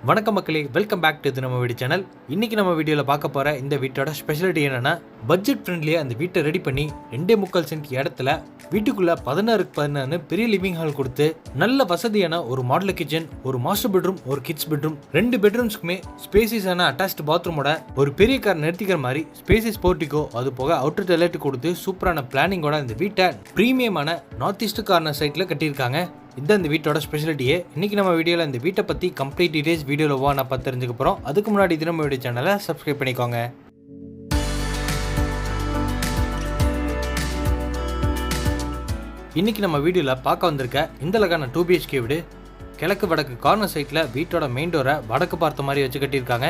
வணக்கம் மக்களே, welcome back to நம்ம வீடியோ சேனல். இன்னைக்கு நம்ம வீடியோவில் பார்க்க போகிற இந்த வீட்டோட ஸ்பெஷாலிட்டி என்னன்னா, பட்ஜெட் ஃப்ரெண்ட்லியாக அந்த வீட்டை ரெடி பண்ணி 2.25 சென்ட் இடத்துல வீட்டுக்குள்ள 16x16 பெரிய லிவிங் ஹால் கொடுத்து நல்ல வசதியான ஒரு மாடல் கிச்சன், ஒரு மாஸ்டர் பெட்ரூம், ஒரு கிட்ஸ் பெட்ரூம், 2 பெட்ரூம்ஸ்க்குமே ஸ்பேசியஸான அட்டாச்ட் பாத்ரூமோட ஒரு பெரிய கார் நிறுத்திக்கிற மாதிரி ஸ்பேசியஸ் போர்ட்டிகோ, அது போக அவுட்டர் டாய்லெட் கொடுத்து சூப்பரான பிளானிங்கோட இந்த வீட்டை பிரீமியமான நார்த் ஈஸ்ட் கார்னர் சைட்ல கட்டியிருக்காங்க. இந்த வீட்டோட ஸ்பெஷாலிட்டியே. இன்னைக்கு நம்ம வீடியோவில் இந்த வீட்டை பற்றி கம்ப்ளீட் டீடைல்ஸ் வீடியோவில் நான் பார்த்து தெரிஞ்சுக்க போகிறோம். அதுக்கு முன்னாடி இது நம்ம வீடியோ சேனலை சப்ஸ்கிரைப் பண்ணிக்கோங்க. இன்னைக்கு நம்ம வீடியோவில் பார்க்க வந்திருக்க இந்த அழகான 2 BHK வீடு கிழக்கு வடக்கு கார்னர் சைட்டில் வீட்டோட மெயின் டோரை வடக்கு பார்த்த மாதிரி வச்சு கட்டியிருக்காங்க.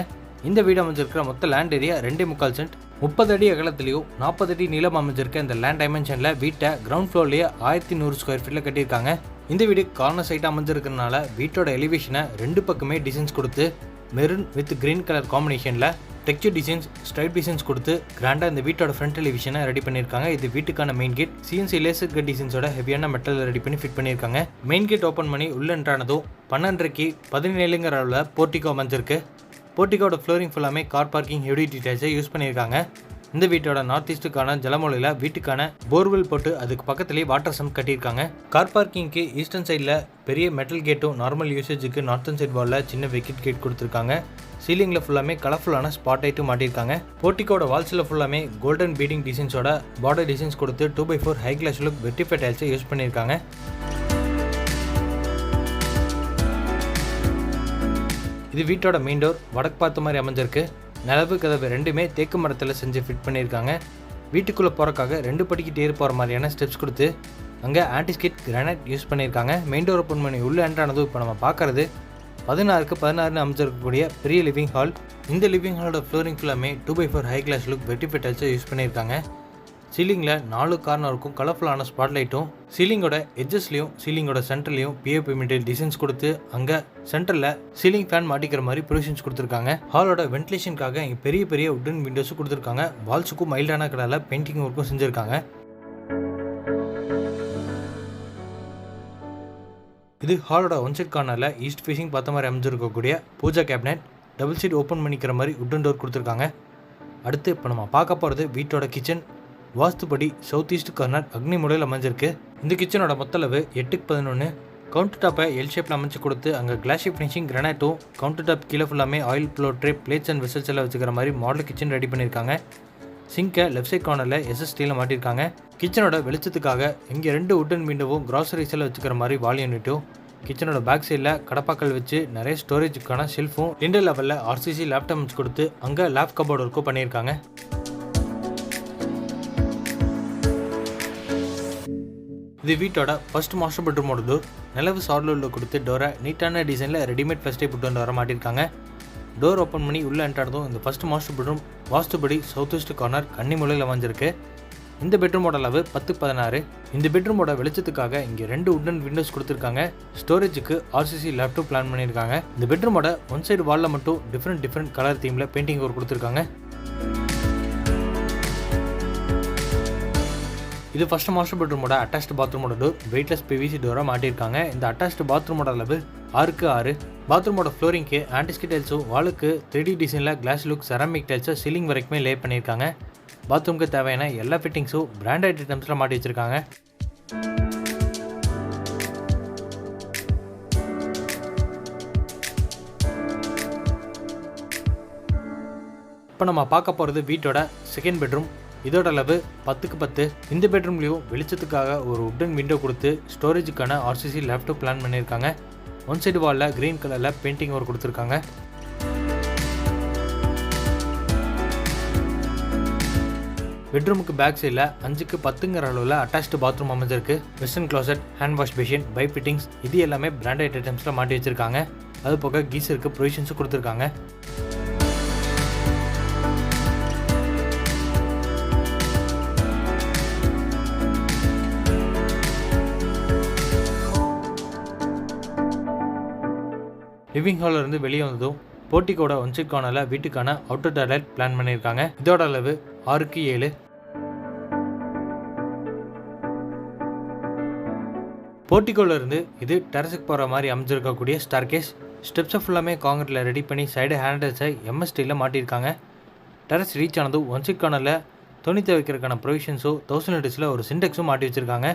இந்த வீடு அமைஞ்சிருக்கிற மொத்த லேண்ட் ஏரியா 2.25 சென்ட், 30 அடி அகலத்திலையும் 40 அடி நீளம் அமைஞ்சிருக்க இந்த லேண்ட் டைமென்ஷனில் வீட்டை கிரவுண்ட் ஃப்ளோர்லேயே 1100 ஸ்கொயர் ஃபீட்டில் கட்டியிருக்காங்க. இந்த வீடு கார்னர் சைட்டாக அமைஞ்சிருக்கிறதுனால வீட்டோட எலிவேஷனை 2 பக்கமே டிசைன்ஸ் கொடுத்து மெரூன் வித் கிரீன் கலர் காம்பினேஷனில் டெக்ஸ்சர் டிசைன்ஸ், ஸ்ட்ரைப் டிசைன்ஸ் கொடுத்து கிராண்டாக இந்த வீட்டோட ஃப்ரண்ட் எலிவேஷனை ரெடி பண்ணியிருக்காங்க. இது வீட்டுக்கான main gate CNC laser cut டிசைன்ஸோட ஹெவியான மெட்டல் ரெடி பண்ணி ஃபிட் பண்ணியிருக்காங்க. மெயின் கேட் ஓப்பன் பண்ணி உள்ள என்ட்ரானதும் 12.5க்கு 17ங்கிற அளவில் போர்ட்டிகோ அமைஞ்சிருக்கு. போர்ட்டிகோட ஃப்ளோரிங் ஃபுல்லாமே கார் பார்க்கிங் ஹெவி டீடைல்ஸை யூஸ் பண்ணியிருக்காங்க. இந்த வீட்டோட நார்த் ஈஸ்ட்டுக்கான ஜலமொழியில் வீட்டுக்கான போர்வெல் போட்டு அதுக்கு பக்கத்துலேயே வாட்டர் சம்ப் கட்டியிருக்காங்க. கார் பார்க்கிங்க்கு ஈஸ்டர்ன் சைடில் பெரிய மெட்டல் கேட்டும், நார்மல் யூசேஜுக்கு நார்த்தன் சைட் வாலில் சின்ன விக்கெட் கேட் கொடுத்துருக்காங்க. சீலிங்கில் ஃபுல்லாமே கலர்ஃபுல்லான ஸ்பாட் லைட்டும் மாட்டியிருக்காங்க. போர்ட்டிகோட வால்ஸில் ஃபுல்லாமே கோல்டன் பீடிங் டிசைன்ஸோட பார்டர் டிசைன்ஸ் கொடுத்து 2x4 high gloss look vitrified டைல்ஸை யூஸ் பண்ணியிருக்காங்க. இது வீட்டோட மெயின் டோர் வடக்கு பார்த்த மாதிரி அமைஞ்சிருக்கு. நிலவு கதவு ரெண்டுமே தேக்கு மரத்தில் செஞ்சு ஃபிட் பண்ணியிருக்காங்க. வீட்டுக்குள்ளே போகிறக்காக 2 படிக்கிட்டு ஏறி போகிற மாதிரியான ஸ்டெப்ஸ் கொடுத்து அங்கே ஆன்டிஸ்கிட் கிரானைட் யூஸ் பண்ணியிருக்காங்க. மெயின் டோர் ஓப்பன் பண்ணி உள்ள என்ட்ரானதும் இப்போ நம்ம பார்க்குறது 16x16 அமைஞ்சிருக்கக்கூடிய பெரிய லிவிங் ஹால். இந்த லிவிங் ஹாலோட ஃப்ளோரிங் ஃபுல்லாமே 2x4 high gloss look vitrified டைல்ஸை யூஸ் பண்ணியிருக்காங்க. சீலிங்கில் 4 கார்னருக்கும் கலர்ஃபுல்லான ஸ்பாட் லைட்டும், சீலிங்கோட எட்ஜஸ்லையும் சீலிங்கோட சென்டர்லையும் POP மெட்டீரியல் டிசைன்ஸ் கொடுத்து அங்கே சென்டரில் சீலிங் ஃபேன் மாட்டிக்கிற மாதிரி ப்ரொவிஷன்ஸ் கொடுத்துருக்காங்க. ஹாலோட வென்டிலேஷனுக்காக இங்கே பெரிய பெரிய உட்டன் விண்டோஸும் கொடுத்துருக்காங்க. வால்ஸுக்கும் மைல்டான கலரில் பெயிண்டிங் ஒர்க்கும் செஞ்சுருக்காங்க. இது ஹாலோட ஒன் சைட் கார்னரில் ஈஸ்ட் ஃபேஸிங் பார்த்த மாதிரி அமைஞ்சிருக்கக்கூடிய pooja cabinet, double side open பண்ணிக்கிற மாதிரி உட்டன் டோர் கொடுத்துருக்காங்க. அடுத்து இப்போ நம்ம பார்க்க போகிறது வீட்டோட கிச்சன். வாஸ்துபடி சவுத் ஈஸ்ட் கார்னர் அக்னி முறையில் அமைஞ்சிருக்கு. இந்த கிச்சனோட மொத்த அளவு 8x11. கவுண்டர் டாப்பை எல் ஷேப்பில் அமைச்சு கொடுத்து அங்கே கிளாஷி ஃபினிஷிங் கிரானைட்டும், கவுண்டர் டாப் கீழே ஃபுல்லாமே oil flow tray, plates and vessels எல்லாம் வச்சுக்கிற மாதிரி மாடல் கிச்சன் ரெடி பண்ணியிருக்காங்க. சிங்கை லெஃப்ட் சைட் கார்னரில் SSTயில் மாட்டியிருக்காங்க. கிச்சனோட வெளிச்சத்துக்காக இங்கே 2 உட்டன் விண்டோவும் கிராசரிஸ் எல்லாம் வச்சுக்கிற மாதிரி வால் யூனிட்டும், கிச்சனோட பேக் சைடில் கடப்பாக்கள் வச்சு நிறைய ஸ்டோரேஜுக்கான ஷெல்ஃபும், லிண்டர் லெவலில் RCC லேப்டாப் வச்சு கொடுத்து அங்கே லேப் கபோர்டு ஒர்க்கும் பண்ணியிருக்காங்க. இது வீட்டோட ஃபர்ஸ்ட் மாஸ்டர் பெட்ரூமோட டோர். நிலவு சார்லூரில் கொடுத்து டோரை நீட்டான டிசைனில் ரெடிமேட் ஃபர்ஸ்டே புட்டு வந்து வர மாட்டியிருக்காங்க. டோர் ஓப்பன் பண்ணி உள்ளே என்ட்ரானதும் இந்த ஃபர்ஸ்ட் மாஸ்டர் பெட்ரூம் வாஸ்துபடி சவுத் ஈஸ்ட் கார்னர் கன்னி மூலையில் அமைஞ்சிருக்கு. இந்த பெட்ரூமோட அளவு 10x16. இந்த பெட்ரூமோட வெளிச்சத்துக்காக இங்கே 2 உட்டன் விண்டோஸ் கொடுத்துருக்காங்க. ஸ்டோரேஜுக்கு RCC லேப்டாப் பிளான் பண்ணியிருக்காங்க. இந்த பெட்ரூமோட ஒன் சைடு வாலில் மட்டும் டிஃப்ரெண்ட் கலர் தீமில் பெயிண்டிங் ஒர்க் கொடுத்துருக்காங்க. இது ஃபர்ஸ்ட் மாஸ்டர் பெட்ரூமோட அட்டாச்ட் பாத்ரூமோட டோர் வெயிட்லெஸ் PVC டோராக மாட்டியிருக்காங்க. இந்த அட்டாச்ட் பாத்ரூமோட அளவு 6x6. பாத்ரூமோட ஃப்ளோரிங்க்கு ஆன்டிஸ்கிட் டைல்ஸும், வாலுக்கு 3D டிசைனில் கிளாஸ் லுக் செராமிக் டைல்ஸை சீலிங் வரைக்குமே லே பண்ணியிருக்காங்க. பாத்ரூமுக்கு தேவையான எல்லா ஃபிட்டிங்ஸும் பிராண்டட் ஐட்டம்ஸில் மாட்டி வச்சுருக்காங்க. இப்போ நம்ம பார்க்க போகிறது வீட்டோட செகண்ட் பெட்ரூம். இதோட அளவு 10x10. இந்த பெட்ரூம்லேயும் வெளிச்சத்துக்காக ஒரு உட்டன் விண்டோ கொடுத்து ஸ்டோரேஜுக்கான RCC லேப்டாப் பிளான் பண்ணியிருக்காங்க. ஒன் சைடு வாலில் க்ரீன் கலரில் பெயிண்டிங் ஒர்க் கொடுத்துருக்காங்க. பெட்ரூமுக்கு பேக் சைடில் 5x10ங்கிற அளவில் அட்டாச்டு பாத்ரூம் அமைஞ்சிருக்கு. Western closet, hand wash basin, பை ஃபிட்டிங்ஸ் இது எல்லாமே பிராண்டட் ஐட்டம்ஸில் மாட்டி வச்சுருக்காங்க. அது போக கீசருக்கு ப்ரொவிஷன்ஸும் கொடுத்துருக்காங்க. லிவிங் ஹாலில் இருந்து வெளியே வந்ததும் போர்ட்டிகோட ஒன் சைட் கார்னரில் வீட்டுக்கான அவுட்டர் டாய்லெட் பிளான் பண்ணியிருக்காங்க. இதோட அளவு 6x7. போர்ட்டிகோல இருந்து இது டெரஸுக்கு போகிற மாதிரி அமைஞ்சிருக்கக்கூடிய ஸ்டார்கேஸ். ஸ்டெப்ஸை ஃபுல்லாமே காங்கிரீட்டில் ரெடி பண்ணி சைடு ஹேண்டல்ஸை எம்எஸ்டியில் மாட்டியிருக்காங்க. டெரஸ் ரீச் ஆனதும் 1 கார்னரில் துணி துவைக்கிறதுக்கான ப்ரொவிஷன்ஸோ 1000 லிட்டர்ஸில் ஒரு சிண்டெக்ஸும் மாட்டி வச்சுருக்காங்க.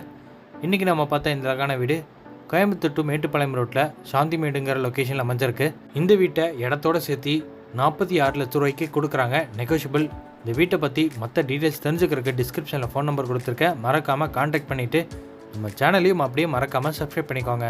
இன்றைக்கி நம்ம பார்த்த இந்த அழகான வீடு கோயம்புத்தூர் டு மேட்டுப்பாளையம் ரோட்டில் சாந்திமேடுங்கிற லொக்கேஷனில் அமைஞ்சிருக்கு. இந்த வீட்டை இடத்தோடு சேர்த்து 46 லட்சம் ரூபாய்க்கு கொடுக்குறாங்க, நெகோஷியபிள். இந்த வீட்டை பற்றி மற்ற டீட்டெயில்ஸ் தெரிஞ்சுக்கிறதுக்கு டிஸ்கிரிப்ஷனில் ஃபோன் நம்பர் கொடுத்துருக்கேன். மறக்காமல் கான்டாக்ட் பண்ணிவிட்டு நம்ம சேனலையும் அப்படியே மறக்காமல் சப்ஸ்கிரைப் பண்ணிக்கோங்க.